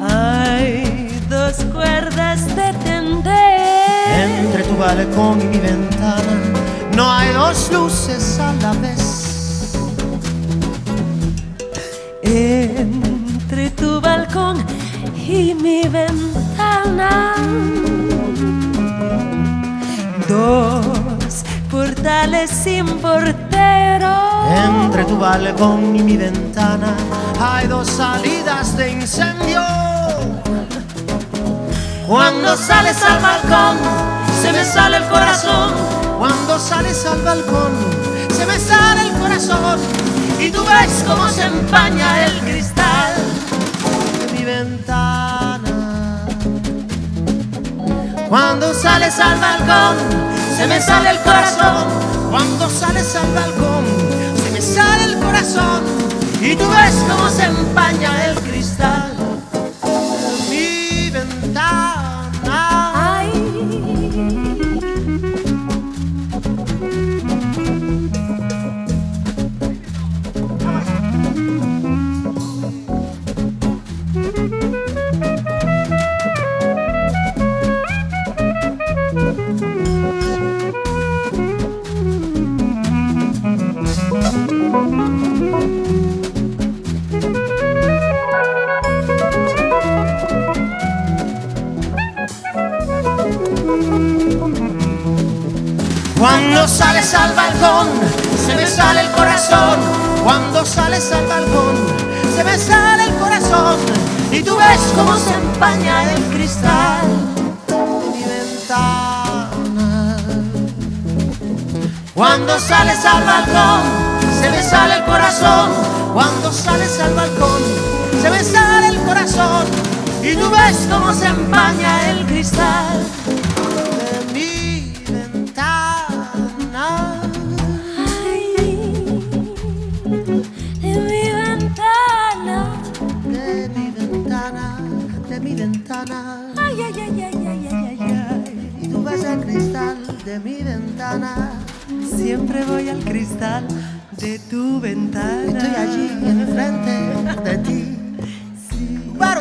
Hay dos cuerdas de tender entre tu balcón y mi ventana. No hay dos luces a la vez. entre tu balcón y mi ventana. Dos portales sin portero. Entre tu balcón y mi ventana hay dos salidas de incendio. Cuando sales al balcón, se me sale el corazón. Cuando sales al balcón, se me sale el corazón. Y tú ves cómo se empaña el cristal de mi ventana. Cuando sales al balcón, se me sale el corazón. Cuando sales al balcón, se me sale el corazón. Y tú ves cómo se empaña el cristal de mi ventana. Ay. Cuando sales al balcón, se me sale el corazón. Cuando sales al balcón, se me sale el corazón. Y tú ves cómo se empaña el cristal de mi ventana. Cuando sales al balcón, se me sale el corazón. Cuando sales al balcón, se me sale el corazón. Y tú ves cómo se empaña el cristal de mi ventana. Ay, de mi ventana. De mi ventana, de mi ventana. Ay, ay, ay, ay, ay, ay, ay, ay. Y tú ves el cristal de mi ventana. Siempre voy al cristal de tu ventana. Estoy allí enfrente de ti. Sí. Pero,